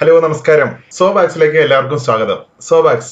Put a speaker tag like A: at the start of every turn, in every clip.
A: Hello നമസ്കാരം. സോബാക്സിലേക്ക് എല്ലാവർക്കും സ്വാഗതം. സോബാക്സ്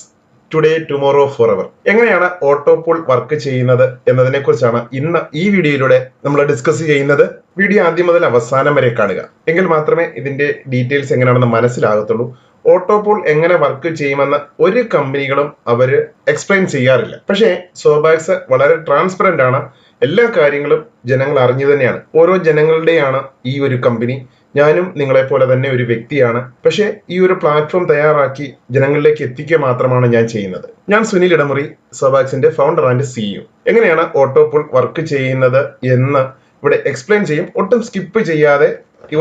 A: ടുഡേ ടുമോറോ ഫോർ എവർ എങ്ങനെയാണ് ഓട്ടോപൂൾ വർക്ക് ചെയ്യുന്നത് എന്നതിനെ കുറിച്ചാണ് ഇന്ന് ഈ വീഡിയോയിലൂടെ നമ്മൾ ഡിസ്കസ് ചെയ്യുന്നത്. വീഡിയോ ആദ്യം മുതൽ അവസാനം വരെ കാണുക, എങ്കിൽ മാത്രമേ ഇതിന്റെ ഡീറ്റെയിൽസ് എങ്ങനെയാണെന്ന് മനസ്സിലാകത്തുള്ളൂ. ഓട്ടോപൂൾ എങ്ങനെ വർക്ക് ചെയ്യുമെന്ന് ഒരു കമ്പനികളും അവര് എക്സ്പ്ലെയിൻ ചെയ്യാറില്ല. പക്ഷേ സോബാക്സ് വളരെ ട്രാൻസ്പെറന്റ് ആണ്. എല്ലാ കാര്യങ്ങളും ജനങ്ങൾ അറിഞ്ഞു തന്നെയാണ്. ഓരോ ജനങ്ങളുടെയാണ് ഈ ഒരു കമ്പനി. ഞാനും നിങ്ങളെ പോലെ തന്നെ ഒരു വ്യക്തിയാണ്. പക്ഷേ ഈ ഒരു പ്ലാറ്റ്ഫോം തയ്യാറാക്കി ജനങ്ങളിലേക്ക് എത്തിക്കുക മാത്രമാണ് ഞാൻ ചെയ്യുന്നത്. ഞാൻ സുനിൽ ഇടമുറി, സോബാക്സിന്റെ ഫൗണ്ടർ ആൻഡ് സിഇഒ. എങ്ങനെയാണ് ഓട്ടോപൂൾ വർക്ക് ചെയ്യുന്നത് എന്ന് ഇവിടെ എക്സ്പ്ലെയിൻ ചെയ്യും. ഒട്ടും സ്കിപ്പ് ചെയ്യാതെ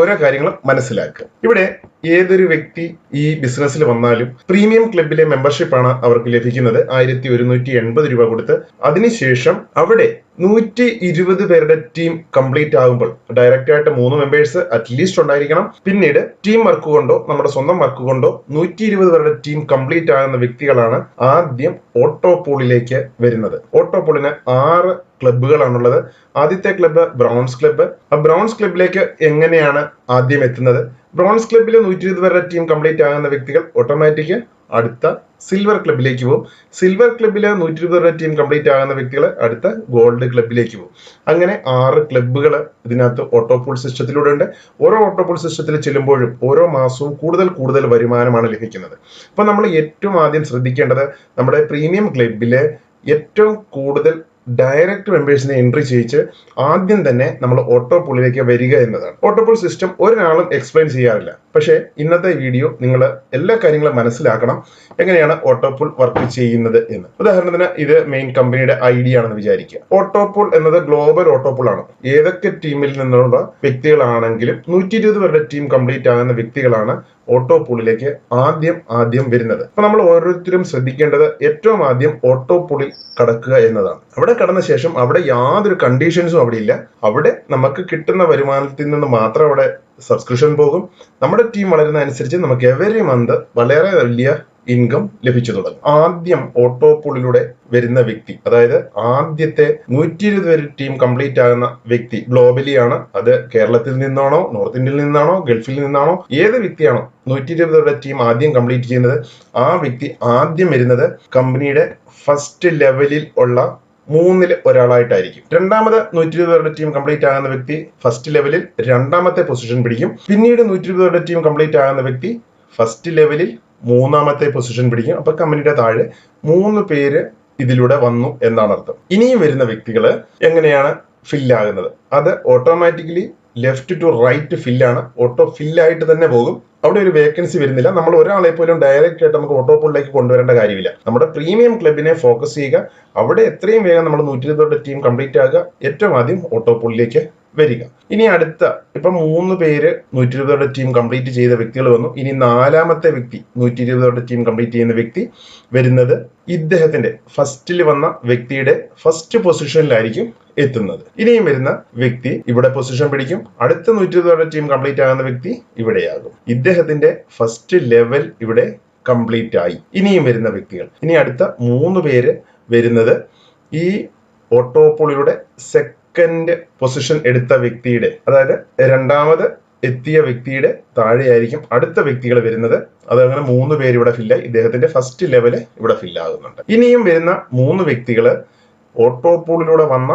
A: ഓരോ കാര്യങ്ങളും മനസ്സിലാക്കുക. ഇവിടെ ഏതൊരു വ്യക്തി ഈ ബിസിനസ്സിൽ വന്നാലും പ്രീമിയം ക്ലബിലെ മെമ്പർഷിപ്പ് ആണ് അവർക്ക് ലഭിക്കുന്നത്. 1180 രൂപ കൊടുത്ത്. അതിനുശേഷം അവിടെ 120 പേരുടെ ടീം കംപ്ലീറ്റ് ആകുമ്പോൾ ഡയറക്റ്റ് ആയിട്ട് 3 മെമ്പേഴ്സ് അറ്റ്ലീസ്റ്റ് ഉണ്ടായിരിക്കണം. പിന്നീട് ടീം വർക്ക് കൊണ്ടോ നമ്മുടെ സ്വന്തം വർക്ക് കൊണ്ടോ 120 പേരുടെ ടീം കംപ്ലീറ്റ് ആകുന്ന വ്യക്തികളാണ് ആദ്യം ഓട്ടോപൂളിലേക്ക് വരുന്നത്. ഓട്ടോപൂളിന് 6 ക്ലബ്ബുകളാണുള്ളത്. ആദ്യത്തെ ക്ലബ്ബ് ബ്രോൺസ് ക്ലബ്ബ്. ആ ബ്രോൺസ് ക്ലബിലേക്ക് എങ്ങനെയാണ് ആദ്യം എത്തുന്നത്? ബ്രോൺസ് ക്ലബിൽ 120 പേരുടെ ടീം കംപ്ലീറ്റ് ആകുന്ന വ്യക്തികൾ ഓട്ടോമാറ്റിക് അടുത്ത സിൽവർ ക്ലബിലേക്ക് പോകും. സിൽവർ ക്ലബിൽ 120 പേരുടെ ടീം കംപ്ലീറ്റ് ആകുന്ന വ്യക്തികൾ അടുത്ത ഗോൾഡ് ക്ലബിലേക്ക് പോകും. അങ്ങനെ 6 ക്ലബ്ബുകൾ ഇതിനകത്ത് ഓട്ടോപൂൾ സിസ്റ്റത്തിലൂടെ ഉണ്ട്. ഓരോ ഓട്ടോപൂൾ സിസ്റ്റത്തിൽ ചെല്ലുമ്പോഴും ഓരോ മാസവും കൂടുതൽ വരുമാനമാണ് ലഭിക്കുന്നത്. അപ്പൊ നമ്മൾ ഏറ്റവും ആദ്യം ശ്രദ്ധിക്കേണ്ടത് നമ്മുടെ പ്രീമിയം ക്ലബിലെ ഏറ്റവും കൂടുതൽ ഡയറക്റ്റ് മെമ്പേഴ്സിനെ എൻട്രി ചെയ്യിച്ച് ആദ്യം തന്നെ നമ്മൾ ഓട്ടോപൂളിലേക്ക് വരിക എന്നതാണ്. ഓട്ടോപൂൾ സിസ്റ്റം ഒരാളും എക്സ്പ്ലെയിൻ ചെയ്യാറില്ല. പക്ഷേ ഇന്നത്തെ വീഡിയോ നിങ്ങൾ എല്ലാ കാര്യങ്ങളും മനസ്സിലാക്കണം, എങ്ങനെയാണ് ഓട്ടോപൂൾ വർക്ക് ചെയ്യുന്നത് എന്ന്. ഉദാഹരണത്തിന് ഇത് മെയിൻ കമ്പനിയുടെ ഐഡിയ ആണെന്ന് വിചാരിക്കുക. ഓട്ടോപൂൾ എന്നത് ഗ്ലോബൽ ഓട്ടോപൂൾ ആണ്. ഏതൊക്കെ ടീമിൽ നിന്നുള്ള വ്യക്തികളാണെങ്കിലും 120 പേരുടെ ടീം കംപ്ലീറ്റ് ആകുന്ന വ്യക്തികളാണ് ഓട്ടോപൂളിലേക്ക് ആദ്യം വരുന്നത്. അപ്പൊ നമ്മൾ ഓരോരുത്തരും ശ്രദ്ധിക്കേണ്ടത് ഏറ്റവും ആദ്യം ഓട്ടോപൂളിൽ കടക്കുക എന്നതാണ്. അവിടെ കടന്ന ശേഷം അവിടെ യാതൊരു കണ്ടീഷൻസും അവിടെ ഇല്ല. അവിടെ നമുക്ക് കിട്ടുന്ന വരുമാനത്തിൽ നിന്ന് മാത്രം അവിടെ സബ്സ്ക്രിപ്ഷൻ പോകും. നമ്മുടെ ടീം വളരുന്ന അനുസരിച്ച് നമുക്ക് എവറി മന്ത് വളരെ വലിയ ഇൻകം ലഭിച്ചു തുടങ്ങും. ആദ്യം ഓട്ടോപൂളിലൂടെ വരുന്ന വ്യക്തി, അതായത് ആദ്യത്തെ 120 പേര് ടീം കംപ്ലീറ്റ് ആകുന്ന വ്യക്തി ഗ്ലോബലി ആണ്. അത് കേരളത്തിൽ നിന്നാണോ, നോർത്ത് ഇന്ത്യയിൽ നിന്നാണോ, ഗൾഫിൽ നിന്നാണോ, ഏത് വ്യക്തിയാണോ 120 പേരുടെ ടീം ആദ്യം കംപ്ലീറ്റ് ചെയ്യുന്നത്, ആ വ്യക്തി ആദ്യം വരുന്നത് കമ്പനിയുടെ ഫസ്റ്റ് ലെവലിൽ ഉള്ള 3-ൽ ഒരാളായിട്ടായിരിക്കും. രണ്ടാമത് 120 പേരുടെ ടീം കംപ്ലീറ്റ് ആകുന്ന വ്യക്തി ഫസ്റ്റ് ലെവലിൽ 2ാമത്തെ പൊസിഷൻ പിടിക്കും. പിന്നീട് 120 പേരുടെ ടീം കംപ്ലീറ്റ് ആകുന്ന വ്യക്തി ഫസ്റ്റ് ലെവലിൽ 3ാമത്തെ പൊസിഷൻ പിടിക്കും. അപ്പൊ കമ്പനിയുടെ താഴെ 3 പേര് ഇതിലൂടെ വന്നു എന്നാണ് അർത്ഥം. ഇനിയും വരുന്ന വ്യക്തികൾ എങ്ങനെയാണ് ഫില്ലാകുന്നത്? അത് ഓട്ടോമാറ്റിക്കലി ലെഫ്റ്റ് ടു റൈറ്റ് ഫില്ലാണ്. ഓട്ടോ ഫില്ലായിട്ട് തന്നെ പോകും. അവിടെ ഒരു വേക്കൻസി വരുന്നില്ല. നമ്മൾ ഒരാളെ പോലും ഡയറക്റ്റ് ആയിട്ട് നമുക്ക് ഓട്ടോപൂളിലേക്ക് കൊണ്ടുവരേണ്ട കാര്യമില്ല. നമ്മുടെ പ്രീമിയം ക്ലബിനെ ഫോക്കസ് ചെയ്യുക. അവിടെ എത്രയും വേഗം നമ്മൾ 120 ടീം കംപ്ലീറ്റ് ആകുക. ഏറ്റവും ആദ്യം ഓട്ടോപൂളിലേക്ക് വരിക. ഇനി അടുത്ത ഇപ്പൊ 3 പേര് 120 ടീം കംപ്ലീറ്റ് ചെയ്ത വ്യക്തികൾ വന്നു. ഇനി 4ാമത്തെ വ്യക്തി 120 ടീം കംപ്ലീറ്റ് ചെയ്യുന്ന വ്യക്തി വരുന്നത് ഇദ്ദേഹത്തിന്റെ ഫസ്റ്റിൽ വന്ന വ്യക്തിയുടെ ഫസ്റ്റ് പൊസിഷനിലായിരിക്കും എത്തുന്നത്. ഇനിയും വരുന്ന വ്യക്തി ഇവിടെ പൊസിഷൻ പിടിക്കും. അടുത്ത 120 ടീം കംപ്ലീറ്റ് ആകുന്ന വ്യക്തി ഇവിടെയാകും. ഇദ്ദേഹത്തിന്റെ ഫസ്റ്റ് ലെവൽ ഇവിടെ കംപ്ലീറ്റ് ആയി. ഇനിയും വരുന്ന വ്യക്തികൾ, ഇനി അടുത്ത 3 പേര് വരുന്നത് ഈ ഓട്ടോപൂളിലൂടെ സെക്കൻഡ് പൊസിഷൻ എടുത്ത വ്യക്തിയുടെ, അതായത് 2ാമത് എത്തിയ വ്യക്തിയുടെ താഴെയായിരിക്കും അടുത്ത വ്യക്തികൾ വരുന്നത്. അതങ്ങനെ 3 പേര് ഇവിടെ ഫില്ലായി. ഇദ്ദേഹത്തിന്റെ ഫസ്റ്റ് ലെവല് ഇവിടെ ഫില്ലാകുന്നുണ്ട്. ഇനിയും വരുന്ന 3 വ്യക്തികള് ഓട്ടോപൂളിലൂടെ വന്ന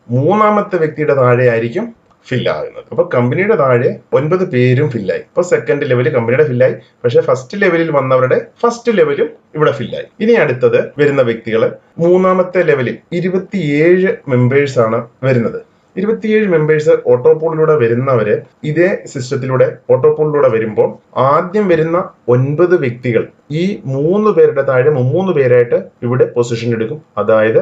A: 3ാമത്തെ വ്യക്തിയുടെ താഴെയായിരിക്കും ഫില്ലാകുന്നത്. അപ്പൊ കമ്പനിയുടെ താഴെ 9 പേരും ഫില്ലായി. ഇപ്പൊ സെക്കൻഡ് ലെവല് കമ്പനിയുടെ ഫില്ലായി. പക്ഷെ ഫസ്റ്റ് ലെവലിൽ വന്നവരുടെ ഫസ്റ്റ് ലെവലും ഇവിടെ ഫില്ലായി. ഇനി അടുത്തത് വരുന്ന വ്യക്തികള് 3ാമത്തെ ലെവലിൽ 27 മെമ്പേഴ്സ് ആണ് വരുന്നത്. 27 മെമ്പേഴ്സ് ഓട്ടോപൂളിലൂടെ വരുന്നവര് ഇതേ സിസ്റ്റത്തിലൂടെ ഓട്ടോപൂളിലൂടെ വരുമ്പോൾ ആദ്യം വരുന്ന 9 വ്യക്തികൾ ഈ 3 പേരുടെ താഴെ 3 പേരായിട്ട് ഇവിടെ പൊസിഷൻ എടുക്കും. അതായത്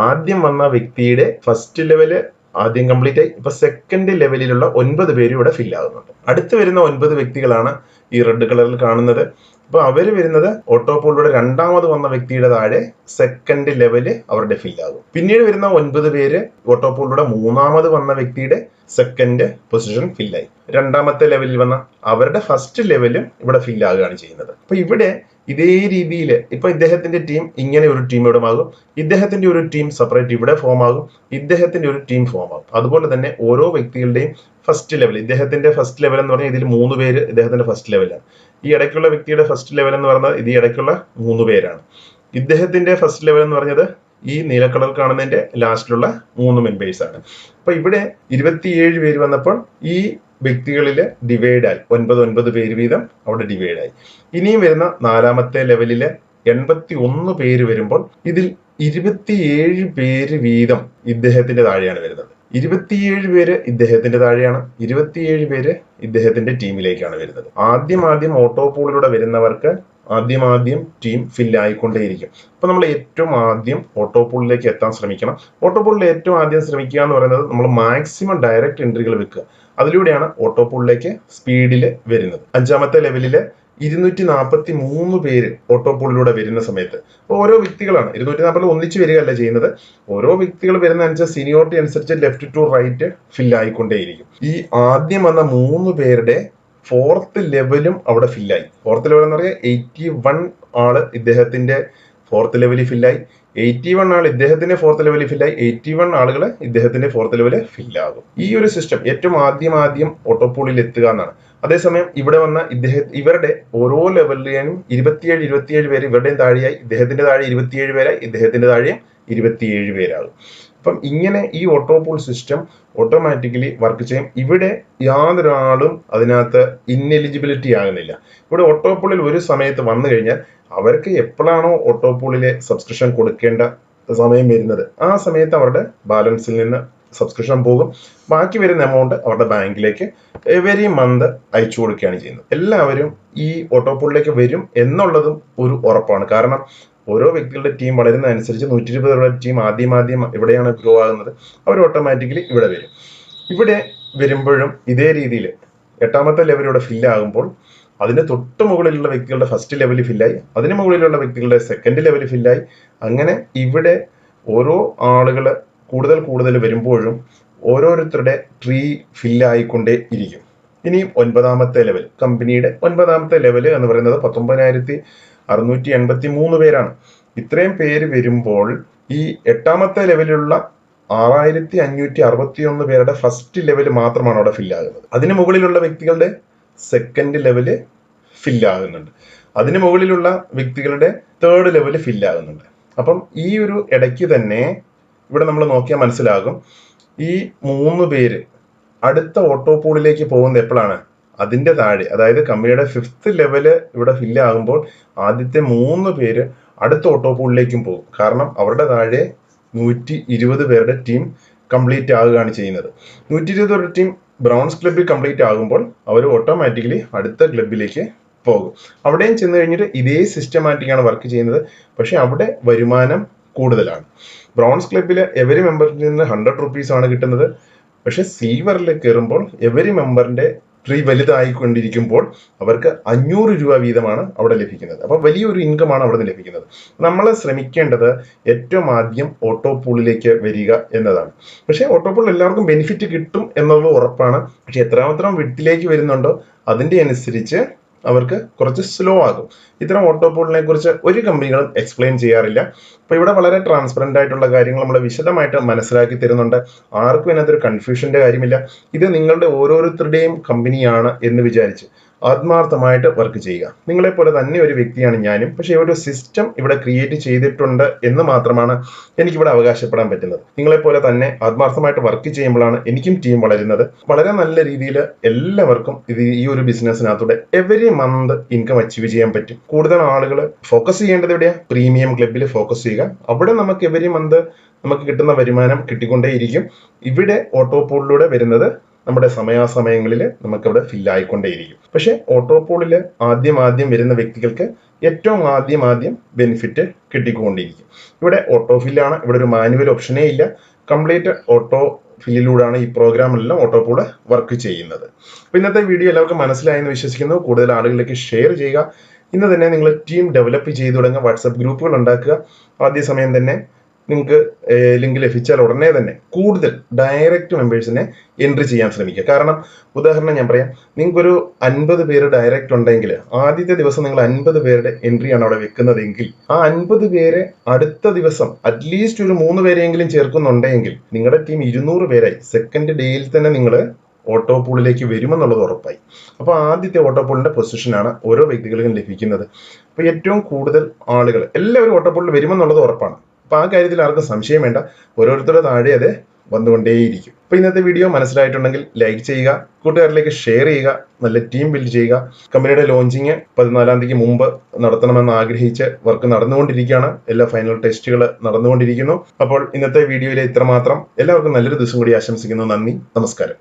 A: ആദ്യം വന്ന വ്യക്തിയുടെ ഫസ്റ്റ് ലെവല് ആദ്യം കംപ്ലീറ്റ് ആയി. ഇപ്പൊ സെക്കൻഡ് ലെവലിലുള്ള 9 പേര് ഇവിടെ ഫിൽ ആകുന്നുണ്ട്. അടുത്ത് വരുന്ന 9 വ്യക്തികളാണ് ഈ റെഡ് കളറിൽ കാണുന്നത്. അപ്പൊ അവര് വരുന്നത് ഓട്ടോപൂളിലൂടെ 2ാമത് വന്ന വ്യക്തിയുടെ താഴെ സെക്കൻഡ് ലെവല് അവരുടെ ഫില്ലാകും. പിന്നീട് വരുന്ന 9 പേര് ഓട്ടോപൂളിലൂടെ 3ാമത് വന്ന വ്യക്തിയുടെ സെക്കൻഡ് പൊസിഷൻ ഫില്ലായി. 2ാമത്തെ ലെവലിൽ വന്ന അവരുടെ ഫസ്റ്റ് ലെവലും ഇവിടെ ഫില്ലാകുകയാണ് ചെയ്യുന്നത്. അപ്പൊ ഇവിടെ ഇതേ രീതിയിൽ ഇപ്പൊ ഇദ്ദേഹത്തിന്റെ ടീം ഇങ്ങനെ ഒരു ടീം ഇവിടെ ആകും, ഇദ്ദേഹത്തിന്റെ ഒരു ടീം സെപ്പറേറ്റ് ഇവിടെ ഫോം ആകും, ഇദ്ദേഹത്തിന്റെ ഒരു ടീം ഫോം ആകും. അതുപോലെ തന്നെ ഓരോ വ്യക്തികളുടെയും ഫസ്റ്റ് ലെവൽ, ഇദ്ദേഹത്തിന്റെ ഫസ്റ്റ് ലെവൽ എന്ന് പറഞ്ഞാൽ ഇതിൽ 3 പേര് ഇദ്ദേഹത്തിന്റെ ഫസ്റ്റ് ലെവലാണ്. ഈ ഇടയ്ക്കുള്ള വ്യക്തിയുടെ ഫസ്റ്റ് ലെവൽ എന്ന് പറയുന്നത് ഇത് ഈ ഇടയ്ക്കുള്ള 3 പേരാണ്. ഇദ്ദേഹത്തിന്റെ ഫസ്റ്റ് ലെവൽ എന്ന് പറഞ്ഞത് ഈ നീല കളർ കാണുന്നതിന്റെ ലാസ്റ്റിലുള്ള 3 മെമ്പേഴ്സ് ആണ്. അപ്പൊ ഇവിടെ 27 പേര് വന്നപ്പോൾ ഈ വ്യക്തികളില് ഡിവൈഡായി 9 പേര് വീതം അവിടെ ഡിവൈഡായി. ഇനിയും വരുന്ന 4ാമത്തെ ലെവലില് 81 പേര് വരുമ്പോൾ ഇതിൽ 27 പേര് വീതം ഇദ്ദേഹത്തിന്റെ താഴെയാണ് വരുന്നത്. 27 പേര് ഇദ്ദേഹത്തിന്റെ താഴെയാണ്, 27 പേര് ഇദ്ദേഹത്തിന്റെ ടീമിലേക്കാണ് വരുന്നത്. ആദ്യം ഓട്ടോ പൂളിലൂടെ വരുന്നവർക്ക് ആദ്യം ടീം ഫില്ല് ആയിക്കൊണ്ടേയിരിക്കും. അപ്പൊ നമ്മൾ ഏറ്റവും ആദ്യം ഓട്ടോ പൂളിലേക്ക് എത്താൻ ശ്രമിക്കണം. ഓട്ടോ പൂളിൽ ഏറ്റവും ആദ്യം ശ്രമിക്കുക എന്ന് പറയുന്നത് നമ്മൾ മാക്സിമം ഡയറക്റ്റ് എൻട്രികൾ വെക്കുക. അതിലൂടെയാണ് ഓട്ടോ പൂളിലേക്ക് സ്പീഡിൽ വരുന്നത്. 5ാമത്തെ ലെവലില് 243 പേര് ഓട്ടോ പൂളിലൂടെ വരുന്ന സമയത്ത് ഓരോ വ്യക്തികളാണ് 240 ഒന്നിച്ച് വരികയല്ല ചെയ്യുന്നത്. ഓരോ വ്യക്തികൾ വരുന്ന അനുസരിച്ച് സീനിയോറിറ്റി അനുസരിച്ച് ലെഫ്റ്റ് ടു റൈറ്റ് ഫില്ല് ആയിക്കൊണ്ടേയിരിക്കും. ഈ ആദ്യം വന്ന 3 പേരുടെ 4th ലെവലും അവിടെ ഫില്ലായി. 4th ലെവൽ എന്ന് പറഞ്ഞാൽ 81 ആള് ഇദ്ദേഹത്തിന്റെ 4th ലെവലിൽ ഫില്ലായി, 81 ആൾ ഇദ്ദേഹത്തിന്റെ 4th ലെവലിൽ ഫില്ലായി, 81 ആളുകൾ ഇദ്ദേഹത്തിന്റെ 4th ലെവലിൽ ഫില്ലാകും. ഈ ഒരു സിസ്റ്റം ഏറ്റവും ആദ്യം ഓട്ടോ പൂളിൽ എത്തുക എന്നാണ്. അതേസമയം ഇവിടെ വന്ന ഇവരുടെ ഓരോ ലെവലിലും 27 പേര് ഇവരുടെയും താഴെയായി, ഇദ്ദേഹത്തിന്റെ താഴെ 27 പേരായി, ഇദ്ദേഹത്തിന്റെ താഴെയും 27 പേരാകും. അപ്പം ഇങ്ങനെ ഈ auto pool system automatically work ചെയ്യും. ഇവിടെ യാതൊരാളും അതിനകത്ത് ഇന്നെലിജിബിലിറ്റി ആകുന്നില്ല. ഇവിടെ ഓട്ടോ പൂളിൽ ഒരു സമയത്ത് വന്നു കഴിഞ്ഞാൽ അവർക്ക് എപ്പോഴാണോ ഓട്ടോ പൂളിലെ സബ്സ്ക്രിപ്ഷൻ കൊടുക്കേണ്ട സമയം വരുന്നത് ആ സമയത്ത് അവരുടെ ബാലൻസിൽ നിന്ന് സബ്സ്ക്രിപ്ഷൻ പോകും. ബാക്കി വരുന്ന എമൗണ്ട് അവരുടെ ബാങ്കിലേക്ക് എവരി മന്ത് അയച്ചു കൊടുക്കുകയാണ് ചെയ്യുന്നത്. എല്ലാവരും ഈ ഓട്ടോ പൂളിലേക്ക് വരും എന്നുള്ളതും ഒരു ഉറപ്പാണ്. കാരണം ഓരോ വ്യക്തികളുടെ ടീം വളരുന്ന അനുസരിച്ച് 120 ടീം ആദ്യം ഇവിടെയാണ് ഗ്രോ ആകുന്നത്. അവർ ഓട്ടോമാറ്റിക്കലി ഇവിടെ വരും. ഇവിടെ വരുമ്പോഴും ഇതേ രീതിയിൽ 8ാമത്തെ ലെവൽ ഇവിടെ ഫില്ലാകുമ്പോൾ അതിന് തൊട്ട് മുകളിലുള്ള വ്യക്തികളുടെ ഫസ്റ്റ് ലെവലിൽ ഫില്ലായി, അതിന് മുകളിലുള്ള വ്യക്തികളുടെ സെക്കൻഡ് ലെവലിൽ ഫില്ലായി. അങ്ങനെ ഇവിടെ ഓരോ ആളുകൾ കൂടുതൽ വരുമ്പോഴും ഓരോരുത്തരുടെ ട്രീ ഫില്ലായിക്കൊണ്ടേ ഇരിക്കും. ഇനി 9ാമത്തെ ലെവൽ, കമ്പനിയുടെ 9ാമത്തെ ലെവൽ എന്ന് പറയുന്നത് 19,683 പേരാണ്. ഇത്രയും പേര് വരുമ്പോൾ ഈ 8ാമത്തെ ലെവലിലുള്ള 6,561 പേരുടെ ഫസ്റ്റ് ലെവൽ മാത്രമാണ് അവിടെ ഫില്ലാകുന്നത്. അതിന് മുകളിലുള്ള വ്യക്തികളുടെ സെക്കൻഡ് ലെവല് ഫില്ലാകുന്നുണ്ട്, അതിന് മുകളിലുള്ള വ്യക്തികളുടെ 3rd ലെവല് ഫില്ലാകുന്നുണ്ട്. അപ്പം ഈ ഒരു ഇടയ്ക്ക് തന്നെ ഇവിടെ നമ്മൾ നോക്കിയാൽ മനസ്സിലാകും ഈ 3 പേര് അടുത്ത ഓട്ടോ പൂളിലേക്ക് പോകുന്നത് എപ്പോഴാണ്? അതിന്റെ താഴെ, അതായത് കമ്പനിയുടെ 5th ലെവല് ഇവിടെ ഫില്ലാകുമ്പോൾ ആദ്യത്തെ 3 പേര് അടുത്ത ഓട്ടോ പൂളിലേക്കും പോകും. കാരണം അവരുടെ താഴെ 120 പേരുടെ ടീം കംപ്ലീറ്റ് ആകുകയാണ് ചെയ്യുന്നത്. 120 പേരുടെ ടീം ബ്രൗൺസ് ക്ലബിൽ കംപ്ലീറ്റ് ആകുമ്പോൾ അവർ ഓട്ടോമാറ്റിക്കലി അടുത്ത ക്ലബിലേക്ക് പോകും. അവിടെയും ചെന്ന് കഴിഞ്ഞിട്ട് ഇതേ സിസ്റ്റമാറ്റിക്കാണ് വർക്ക് ചെയ്യുന്നത്. പക്ഷെ അവിടെ വരുമാനം കൂടുതലാണ്. ബ്രോൺസ് ക്ലബിൽ എവരി മെമ്പറിൽ നിന്ന് 100 rupees ആണ് കിട്ടുന്നത്. പക്ഷെ സിൽവറിൽ കയറുമ്പോൾ എവരി മെമ്പറിന്റെ ട്രീ വലുതായിക്കൊണ്ടിരിക്കുമ്പോൾ അവർക്ക് 500 രൂപ വീതമാണ് അവിടെ ലഭിക്കുന്നത്. അപ്പൊ വലിയൊരു ഇൻകം ആണ് അവിടെ നിന്ന് ലഭിക്കുന്നത്. നമ്മൾ ശ്രമിക്കേണ്ടത് ഏറ്റവും ആദ്യം ഓട്ടോ പൂളിലേക്ക് വരിക എന്നതാണ്. പക്ഷെ ഓട്ടോ പൂളിൽ എല്ലാവർക്കും ബെനിഫിറ്റ് കിട്ടും എന്നുള്ളത് ഉറപ്പാണ്. പക്ഷെ എത്രമാത്രം വിട്ടിലേക്ക് വരുന്നുണ്ടോ അതിന്റെ അനുസരിച്ച് അവർക്ക് കുറച്ച് സ്ലോ ആകും. ഇത്തരം ഓട്ടോ പൂളിനെ കുറിച്ച് ഒരു കമ്പനികളും എക്സ്പ്ലെയിൻ ചെയ്യാറില്ല. അപ്പൊ ഇവിടെ വളരെ ട്രാൻസ്പെറന്റ് ആയിട്ടുള്ള കാര്യങ്ങൾ നമ്മൾ വിശദമായിട്ട് മനസ്സിലാക്കി തരുന്നുണ്ട്. ആർക്കും ഇതിനകത്തൊരു കൺഫ്യൂഷന്റെ കാര്യമില്ല. ഇത് നിങ്ങളുടെ ഓരോരുത്തരുടെയും കമ്പനിയാണ് എന്ന് വിചാരിച്ച് ആത്മാർത്ഥമായിട്ട് വർക്ക് ചെയ്യുക. നിങ്ങളെ പോലെ തന്നെ ഒരു വ്യക്തിയാണ് ഞാനും. പക്ഷെ ഒരു സിസ്റ്റം ഇവിടെ ക്രിയേറ്റ് ചെയ്തിട്ടുണ്ട് എന്ന് മാത്രമാണ് എനിക്കിവിടെ അവകാശപ്പെടാൻ പറ്റുന്നത്. നിങ്ങളെ പോലെ തന്നെ ആത്മാർത്ഥമായിട്ട് വർക്ക് ചെയ്യുമ്പോഴാണ് എനിക്കും ടീം വളരുന്നത്. വളരെ നല്ല രീതിയിൽ എല്ലാവർക്കും ഈ ഒരു ബിസിനസ്സിനകത്തൂടെ എവരി മന്ത് ഇൻകം അച്ചീവ് ചെയ്യാൻ പറ്റും. കൂടുതൽ ആളുകൾ ഫോക്കസ് ചെയ്യേണ്ടത് എവിടെയാ? പ്രീമിയം ക്ലബിൽ ഫോക്കസ് ചെയ്യുക. അവിടെ നമുക്ക് എവരി മന്ത് നമുക്ക് കിട്ടുന്ന വരുമാനം കിട്ടിക്കൊണ്ടേയിരിക്കും. ഇവിടെ ഓട്ടോ പൂളിലൂടെ വരുന്നത് നമ്മുടെ സമയാസമയങ്ങളിൽ നമുക്കവിടെ ഫില്ലായിക്കൊണ്ടേയിരിക്കും. പക്ഷെ ഓട്ടോ പൂളിൽ ആദ്യം വരുന്ന വ്യക്തികൾക്ക് ഏറ്റവും ആദ്യം ബെനിഫിറ്റ് കിട്ടിക്കൊണ്ടിരിക്കും. ഇവിടെ ഓട്ടോ ഫില്ലാണ്. ഇവിടെ ഒരു മാനുവൽ ഓപ്ഷനേ ഇല്ല. കംപ്ലീറ്റ് ഓട്ടോ ഫില്ലിലൂടെയാണ് ഈ പ്രോഗ്രാമിലെല്ലാം ഓട്ടോ പൂള് വർക്ക് ചെയ്യുന്നത്. അപ്പൊ ഇന്നത്തെ വീഡിയോ എല്ലാവർക്കും മനസ്സിലായെന്ന് വിശ്വസിക്കുന്നു. കൂടുതൽ ആളുകളിലേക്ക് ഷെയർ ചെയ്യുക. ഇന്ന് തന്നെ നിങ്ങൾ ടീം ഡെവലപ്പ് ചെയ്തു തുടങ്ങുക. വാട്സപ്പ് ഗ്രൂപ്പുകൾ ഉണ്ടാക്കുക. ആദ്യ സമയം തന്നെ നിങ്ങൾക്ക് ലിങ്ക് ലഭിച്ചാൽ ഉടനെ തന്നെ കൂടുതൽ ഡയറക്റ്റ് മെമ്പേഴ്സിനെ എൻട്രി ചെയ്യാൻ ശ്രമിക്കുക. കാരണം ഉദാഹരണം ഞാൻ പറയാം, നിങ്ങൾക്കൊരു 50 പേര് ഡയറക്റ്റ് ഉണ്ടെങ്കിൽ ആദ്യത്തെ ദിവസം നിങ്ങൾ 50 പേരുടെ എൻട്രിയാണ് അവിടെ വെക്കുന്നതെങ്കിൽ ആ 50 പേരെ അടുത്ത ദിവസം അറ്റ്ലീസ്റ്റ് ഒരു 3 പേരെയെങ്കിലും ചേർക്കുന്നുണ്ടെങ്കിൽ നിങ്ങളുടെ ടീം 200 പേരായി. സെക്കൻഡ് ഡേയിൽ തന്നെ നിങ്ങൾ ഓട്ടോ പൂളിലേക്ക് വരുമെന്നുള്ളത് ഉറപ്പായി. അപ്പോൾ ആദ്യത്തെ ഓട്ടോ പൂളിന്റെ പൊസിഷനാണ് ഓരോ വ്യക്തികൾക്കും ലഭിക്കുന്നത്. അപ്പോൾ ഏറ്റവും കൂടുതൽ ആളുകൾ എല്ലാവരും ഓട്ടോ പൂളിൽ വരുമെന്നുള്ളത് ഉറപ്പാണ്. അപ്പോൾ ആ കാര്യത്തിൽ ആർക്കും സംശയം വേണ്ട. ഓരോരുത്തരുടെ താഴെ അത് വന്നുകൊണ്ടേയിരിക്കും. അപ്പോൾ ഇന്നത്തെ വീഡിയോ മനസ്സിലായിട്ടുണ്ടെങ്കിൽ ലൈക്ക് ചെയ്യുക, കൂട്ടുകാരിലേക്ക് ഷെയർ ചെയ്യുക, നല്ല ടീം ബിൽഡ് ചെയ്യുക. കമ്പനിയുടെ ലോഞ്ചിങ് 14-ാം തീയതിക്ക് മുമ്പ് നടത്തണമെന്ന് ആഗ്രഹിച്ച് വർക്ക് നടന്നുകൊണ്ടിരിക്കുകയാണ്. എല്ലാ ഫൈനൽ ടെസ്റ്റുകൾ നടന്നുകൊണ്ടിരിക്കുന്നു. അപ്പോൾ ഇന്നത്തെ വീഡിയോയിൽ ഇത്രമാത്രം. എല്ലാവർക്കും നല്ലൊരു ദിവസം കൂടി ആശംസിക്കുന്നു. നന്ദി, നമസ്കാരം.